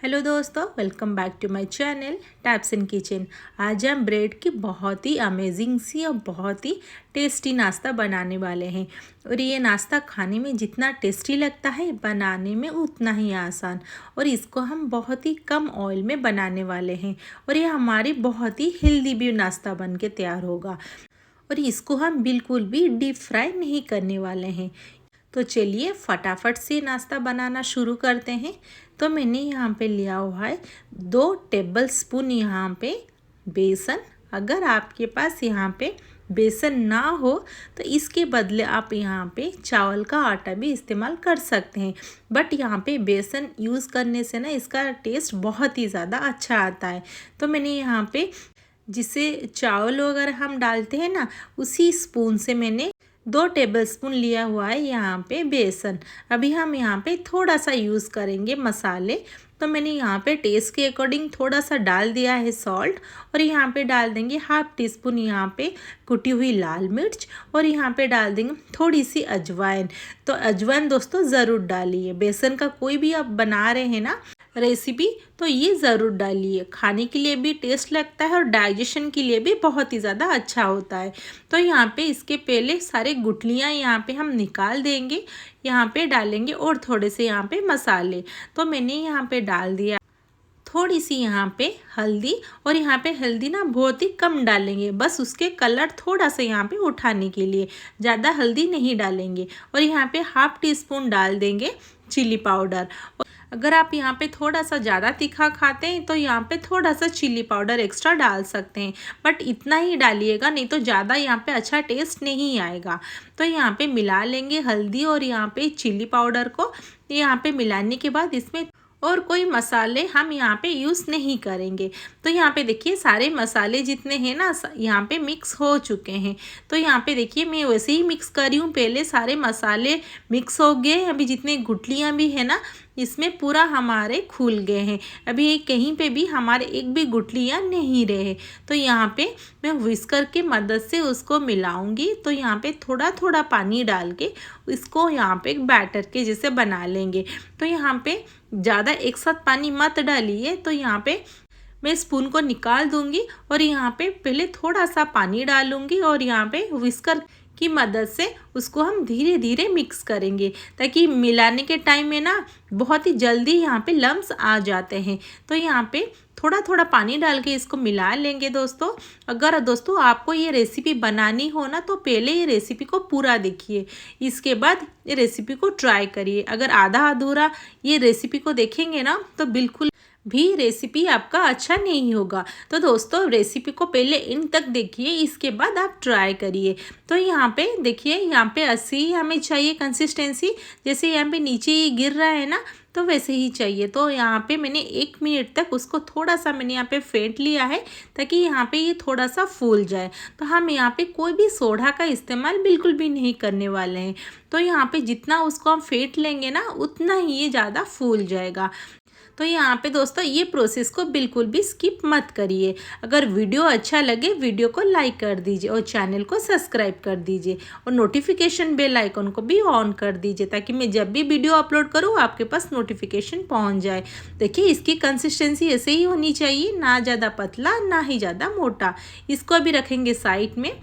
Hello दोस्तों, welcome back to my channel taps in kitchen. आज हम ब्रेड की बहुत ही अमेजिंग सी और बहुत ही टेस्टी नाश्ता बनाने वाले हैं। और ये नाश्ता खाने में जितना टेस्टी लगता है, बनाने में उतना ही आसान। और इसको हम बहुत ही कम ऑयल में बनाने वाले हैं और ये हमारी बहुत ही हेल्दी भी नाश्ता बन के तैयार होगा। और इसको हम बिल्कुल भी डीप फ्राई नहीं करने वाले हैं। तो चलिए फटाफट से नाश्ता बनाना शुरू करते हैं। तो मैंने यहाँ पे लिया हुआ है 2 टेबल स्पून यहाँ पे बेसन। अगर आपके पास यहाँ पे बेसन ना हो तो इसके बदले आप यहाँ पे चावल का आटा भी इस्तेमाल कर सकते हैं। बट यहाँ पे बेसन यूज़ करने से ना इसका टेस्ट बहुत ही ज़्यादा अच्छा आता है। तो मैंने यहाँ पे जिसे चावल वगैरह हम डालते हैं ना, उसी स्पून से मैंने 2 टेबलस्पून लिया हुआ है यहाँ पे बेसन। अभी हम यहाँ पे थोड़ा सा यूज़ करेंगे मसाले। तो मैंने यहाँ पे टेस्ट के अकॉर्डिंग थोड़ा सा डाल दिया है सॉल्ट। और यहाँ पे डाल देंगे हाफ टी स्पून यहाँ पे कुटी हुई लाल मिर्च। और यहाँ पे डाल देंगे थोड़ी सी अजवाइन। तो अजवाइन दोस्तों ज़रूर डालिए, बेसन का कोई भी आप बना रहे हैं ना रेसिपी तो ये ज़रूर डालिए। खाने के लिए भी टेस्ट लगता है और डाइजेशन के लिए भी बहुत ही ज़्यादा अच्छा होता है। तो यहाँ पे इसके पहले सारे गुठलियाँ यहाँ पे हम निकाल देंगे। यहाँ पे डालेंगे और थोड़े से यहाँ पे मसाले। तो मैंने यहाँ पे डाल दिया थोड़ी सी यहाँ पे हल्दी। और यहाँ पे हल्दी ना बहुत ही कम डालेंगे, बस उसके कलर थोड़ा सा यहाँ पे उठाने के लिए, ज़्यादा हल्दी नहीं डालेंगे। और यहाँ पे हाफ टी स्पून डाल देंगे चिली पाउडर। अगर आप यहाँ पे थोड़ा सा ज़्यादा तीखा खाते हैं तो यहाँ पे थोड़ा सा चिली पाउडर एक्स्ट्रा डाल सकते हैं, बट इतना ही डालिएगा, नहीं तो ज़्यादा यहाँ पे अच्छा टेस्ट नहीं आएगा। तो यहाँ पे मिला लेंगे हल्दी और यहाँ पे चिली पाउडर को। यहाँ पे मिलाने के बाद इसमें और कोई मसाले हम यहाँ पे यूज़ नहीं करेंगे। तो यहाँ पे देखिए सारे मसाले जितने हैं ना यहाँ पे मिक्स हो चुके हैं। तो यहाँ पे देखिए मैं वैसे ही मिक्स कर रही हूँ, पहले सारे मसाले मिक्स हो गए। अभी जितने गुठलियाँ भी है ना इसमें पूरा हमारे खुल गए हैं। अभी कहीं पे भी हमारे एक भी गुठलियाँ नहीं रहे। तो यहाँ पे मैं व्हिस्कर की मदद से उसको मिलाऊंगी। तो यहाँ पे थोड़ा थोड़ा पानी डाल के इसको यहाँ पे एक बैटर के जैसे बना लेंगे। तो यहाँ पे ज़्यादा एक साथ पानी मत डालिए। तो यहाँ पे मैं स्पून को निकाल दूंगी और यहाँ पे पहले थोड़ा सा पानी डालूंगी और यहाँ पे व्हिस्कर की मदद से उसको हम धीरे धीरे मिक्स करेंगे, ताकि मिलाने के टाइम में ना बहुत ही जल्दी यहाँ पे लम्स आ जाते हैं। तो यहाँ पे थोड़ा थोड़ा पानी डाल के इसको मिला लेंगे दोस्तों। अगर दोस्तों आपको ये रेसिपी बनानी हो ना तो पहले ये रेसिपी को पूरा देखिए, इसके बाद ये रेसिपी को ट्राई करिए। अगर आधा अधूरा ये रेसिपी को देखेंगे ना तो बिल्कुल भी रेसिपी आपका अच्छा नहीं होगा। तो दोस्तों रेसिपी को पहले इन तक देखिए, इसके बाद आप ट्राई करिए। तो यहाँ पे देखिए, यहाँ पे ऐसी हमें चाहिए कंसिस्टेंसी, जैसे यहाँ पे नीचे ये गिर रहा है ना तो वैसे ही चाहिए। तो यहाँ पे मैंने 1 मिनट तक उसको थोड़ा सा मैंने यहाँ पे फेंट लिया है, ताकि यहाँ पे ये थोड़ा सा फूल जाए। तो हम यहाँ पे कोई भी सोडा का इस्तेमाल बिल्कुल भी नहीं करने वाले हैं। तो यहाँ पे जितना उसको हम फेंट लेंगे ना उतना ही ये ज़्यादा फूल जाएगा। तो यहाँ पे दोस्तों ये प्रोसेस को बिल्कुल भी स्किप मत करिए। अगर वीडियो अच्छा लगे वीडियो को लाइक कर दीजिए और चैनल को सब्सक्राइब कर दीजिए और नोटिफिकेशन बेल आइकन को भी ऑन कर दीजिए, ताकि मैं जब भी वीडियो अपलोड करूँ आपके पास नोटिफिकेशन पहुँच जाए। देखिए इसकी कंसिस्टेंसी ऐसे ही होनी चाहिए, ना ज़्यादा पतला ना ही ज़्यादा मोटा। इसको अभी रखेंगे साइड में।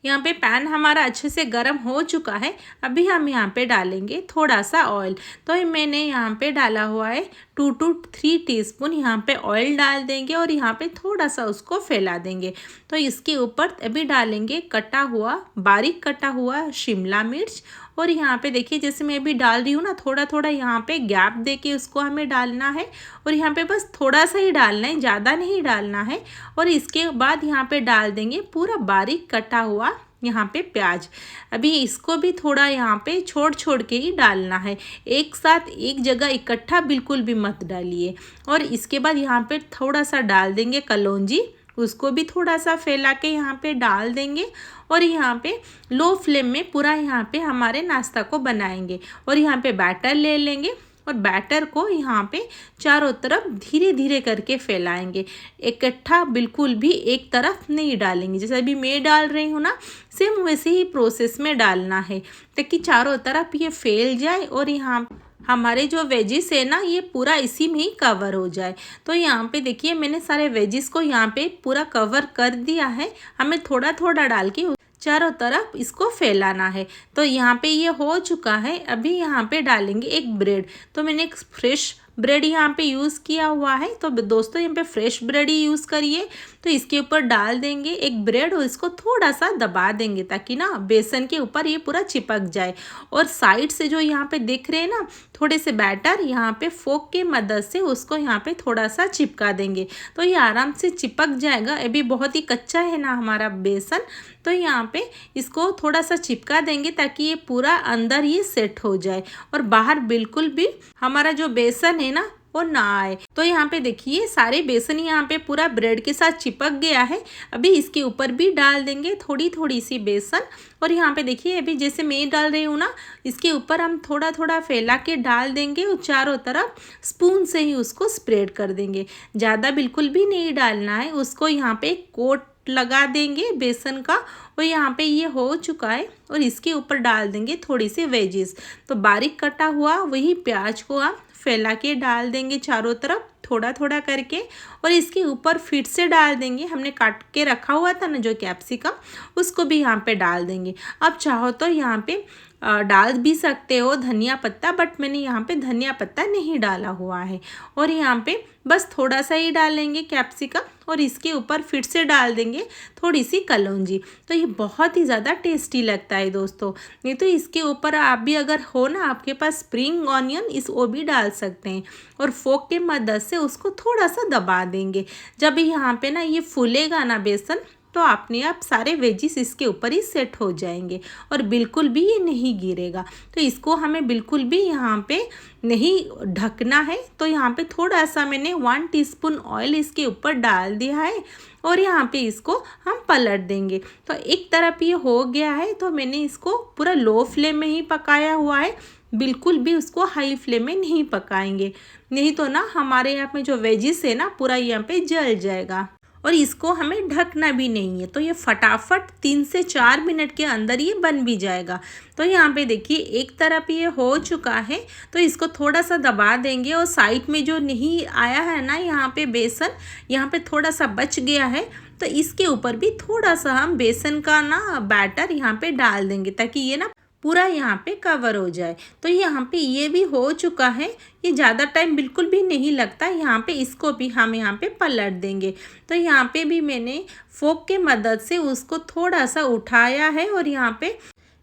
यहाँ पे पैन हमारा अच्छे से गर्म हो चुका है। अभी हम यहाँ पे डालेंगे थोड़ा सा ऑयल। तो मैंने यहाँ पे डाला हुआ है 2 to 3 टीस्पून यहाँ पे ऑयल डाल देंगे और यहाँ पे थोड़ा सा उसको फैला देंगे। तो इसके ऊपर अभी डालेंगे बारीक कटा हुआ शिमला मिर्च। और यहाँ पे देखिए जैसे मैं अभी डाल रही हूँ ना, थोड़ा थोड़ा यहाँ पे गैप दे के उसको हमें डालना है। और यहाँ पे बस थोड़ा सा ही डालना है, ज़्यादा नहीं डालना है। और इसके बाद यहाँ पे डाल देंगे पूरा बारीक कटा हुआ यहाँ पे प्याज। अभी इसको भी थोड़ा यहाँ पे छोड़ छोड़ के ही डालना है, एक साथ एक जगह इकट्ठा बिल्कुल भी मत डालिए। और इसके बाद यहाँ पे थोड़ा सा डाल देंगे कलौंजी, उसको भी थोड़ा सा फैला के यहाँ पे डाल देंगे। और यहाँ पे लो फ्लेम में पूरा यहाँ पे हमारे नाश्ता को बनाएंगे। और यहाँ पे बैटर ले लेंगे और बैटर को यहाँ पे चारों तरफ धीरे धीरे करके फैलाएंगे, इकट्ठा बिल्कुल भी एक तरफ नहीं डालेंगे। जैसे अभी मैं डाल रही हूँ ना, सेम वैसे ही प्रोसेस में डालना है, ताकि चारों तरफ ये फैल जाए और यहाँ हमारे जो वेजिस है ना ये पूरा इसी में ही कवर हो जाए। तो यहाँ पे देखिए मैंने सारे वेजिस को यहाँ पे पूरा कवर कर दिया है। हमें थोड़ा थोड़ा डाल के चारों तरफ इसको फैलाना है। तो यहाँ पे ये हो चुका है। अभी यहाँ पे डालेंगे एक ब्रेड। तो मैंने एक फ्रेश ब्रेड यहाँ पे यूज़ किया हुआ है। तो दोस्तों यहाँ पे फ्रेश ब्रेड ही यूज़ करिए। तो इसके ऊपर डाल देंगे एक ब्रेड और इसको थोड़ा सा दबा देंगे ताकि ना बेसन के ऊपर ये पूरा चिपक जाए। और साइड से जो यहाँ पे दिख रहे हैं ना थोड़े से बैटर, यहाँ पे फोक के मदद से उसको यहाँ पे थोड़ा सा चिपका देंगे। तो ये आराम से चिपक जाएगा। अभी बहुत ही कच्चा है ना हमारा बेसन, तो यहाँ पे इसको थोड़ा सा चिपका देंगे ताकि ये पूरा अंदर ये सेट हो जाए और बाहर बिल्कुल भी हमारा जो बेसन है ना वो ना आए। तो यहाँ पे देखिए सारे बेसन यहाँ पे पूरा ब्रेड के साथ चिपक गया है। अभी इसके ऊपर भी डाल देंगे थोड़ी थोड़ी सी बेसन। और यहाँ पे देखिए अभी जैसे मैं डाल रही हूँ ना इसके ऊपर हम थोड़ा थोड़ा फैला के डाल देंगे और चारों तरफ स्पून से ही उसको स्प्रेड कर देंगे। ज़्यादा बिल्कुल भी नहीं डालना है। उसको यहाँ पे कोट लगा देंगे बेसन का। और यहाँ पे ये हो चुका है और इसके ऊपर डाल देंगे थोड़ी सी वेजिस। तो बारीक कटा हुआ वही प्याज को हम फैला के डाल देंगे चारों तरफ थोड़ा थोड़ा करके। और इसके ऊपर फिर से डाल देंगे हमने काट के रखा हुआ था ना जो कैप्सिकम, उसको भी यहाँ पे डाल देंगे। अब चाहो तो यहाँ पे डाल भी सकते हो धनिया पत्ता, बट मैंने यहाँ पे धनिया पत्ता नहीं डाला हुआ है। और यहाँ पे बस थोड़ा सा ही डालेंगे कैप्सिकम और इसके ऊपर फिर से डाल देंगे थोड़ी सी कलौंजी। तो ये बहुत ही ज़्यादा टेस्टी लगता है दोस्तों। नहीं तो इसके ऊपर आप भी अगर हो ना आपके पास स्प्रिंग ऑनियन वो भी डाल सकते हैं। और फोक के मदद से उसको थोड़ा सा दबा देंगे। जब यहाँ पे ना ये फूलेगा ना बेसन तो अपने आप सारे वेजिस इसके ऊपर ही सेट हो जाएंगे और बिल्कुल भी ये नहीं गिरेगा। तो इसको हमें बिल्कुल भी यहाँ पे नहीं ढकना है। तो यहाँ पे थोड़ा सा मैंने 1 टीस्पून ऑयल इसके ऊपर डाल दिया है और यहाँ पे इसको हम पलट देंगे। तो एक तरफ ये हो गया है तो मैंने इसको पूरा लो फ्लेम में ही पकाया हुआ है। बिल्कुल भी उसको हाई फ्लेम में नहीं पकाएंगे, नहीं तो ना हमारे यहाँ पे जो वेजिस है ना पूरा यहाँ पे जल जाएगा। और इसको हमें ढकना भी नहीं है। तो ये फटाफट 3 से 4 मिनट के अंदर ये बन भी जाएगा। तो यहाँ पे देखिए एक तरफ ये हो चुका है तो इसको थोड़ा सा दबा देंगे। और साइड में जो नहीं आया है ना यहाँ पे बेसन, यहाँ पे थोड़ा सा बच गया है तो इसके ऊपर भी थोड़ा सा हम बेसन का ना बैटर यहाँ पे डाल देंगे ताकि ये ना पूरा यहाँ पे कवर हो जाए। तो यहाँ पे ये भी हो चुका है। ये ज़्यादा टाइम बिल्कुल भी नहीं लगता। यहाँ पे इसको भी हम यहाँ पे पलट देंगे। तो यहाँ पे भी मैंने फोक के मदद से उसको थोड़ा सा उठाया है और यहाँ पे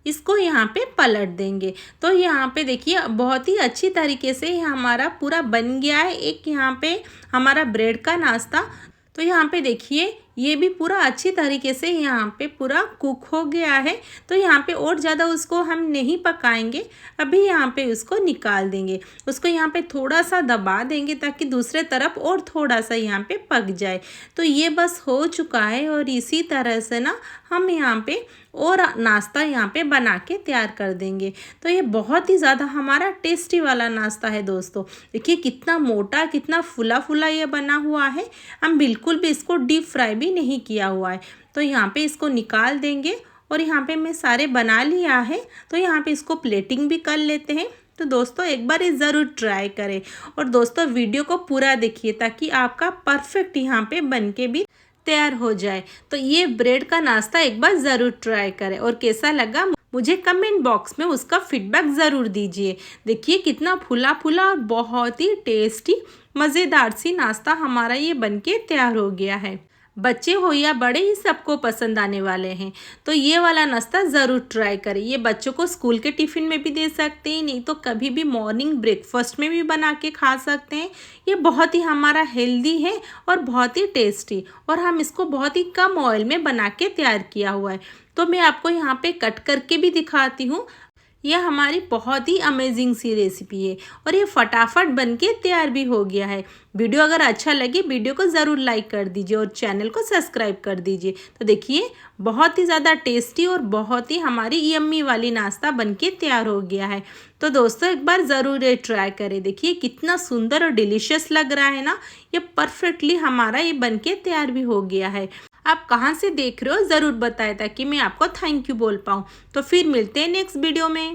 इसको यहाँ पे पलट देंगे। तो यहाँ पे देखिए बहुत ही अच्छी तरीके से हमारा पूरा बन गया है एक यहाँ पे हमारा ब्रेड का नाश्ता। तो यहाँ पे देखिए ये भी पूरा अच्छी तरीके से यहाँ पे पूरा कुक हो गया है। तो यहाँ पे और ज़्यादा उसको हम नहीं पकाएंगे। अभी यहाँ पे उसको निकाल देंगे। उसको यहाँ पे थोड़ा सा दबा देंगे ताकि दूसरे तरफ और थोड़ा सा यहाँ पे पक जाए। तो ये बस हो चुका है। और इसी तरह से ना हम यहाँ पे और नाश्ता यहाँ पे बना के तैयार कर देंगे। तो ये बहुत ही ज़्यादा हमारा टेस्टी वाला नाश्ता है दोस्तों। देखिए कितना मोटा कितना फुला फुला ये बना हुआ है। हम बिल्कुल भी इसको डीप फ्राई भी नहीं किया हुआ है। तो यहाँ पे इसको निकाल देंगे। और यहाँ पे मैं सारे बना लिया है। तो यहाँ पे इसको प्लेटिंग भी कर लेते हैं। तो दोस्तों एक बार ये ज़रूर ट्राई करें। और दोस्तों वीडियो को पूरा देखिए ताकि आपका परफेक्ट यहाँ पे बन के भी तैयार हो जाए। तो ये ब्रेड का नाश्ता एक बार ज़रूर ट्राई करें और कैसा लगा मुझे कमेंट बॉक्स में उसका फीडबैक ज़रूर दीजिए। देखिए कितना फुला फुला और बहुत ही टेस्टी मज़ेदार सी नाश्ता हमारा ये बनके तैयार हो गया है। बच्चे हो या बड़े ही सबको पसंद आने वाले हैं। तो ये वाला नाश्ता ज़रूर ट्राई करें। ये बच्चों को स्कूल के टिफ़िन में भी दे सकते हैं, नहीं तो कभी भी मॉर्निंग ब्रेकफास्ट में भी बना के खा सकते हैं। ये बहुत ही हमारा हेल्दी है और बहुत ही टेस्टी, और हम इसको बहुत ही कम ऑयल में बना के तैयार किया हुआ है। तो मैं आपको यहाँ पे कट करके भी दिखाती हूँ। यह हमारी बहुत ही अमेजिंग सी रेसिपी है और ये फटाफट बनके तैयार भी हो गया है। वीडियो अगर अच्छा लगे वीडियो को ज़रूर लाइक कर दीजिए और चैनल को सब्सक्राइब कर दीजिए। तो देखिए बहुत ही ज़्यादा टेस्टी और बहुत ही हमारी यम्मी वाली नाश्ता बनके तैयार हो गया है। तो दोस्तों एक बार ज़रूर ये ट्राई करें। देखिए कितना सुंदर और डिलीशियस लग रहा है ना। ये परफेक्टली हमारा ये बनके तैयार भी हो गया है। आप कहाँ से देख रहे हो ज़रूर बताएं ताकि मैं आपको थैंक यू बोल पाऊँ। तो फिर मिलते हैं नेक्स्ट वीडियो में।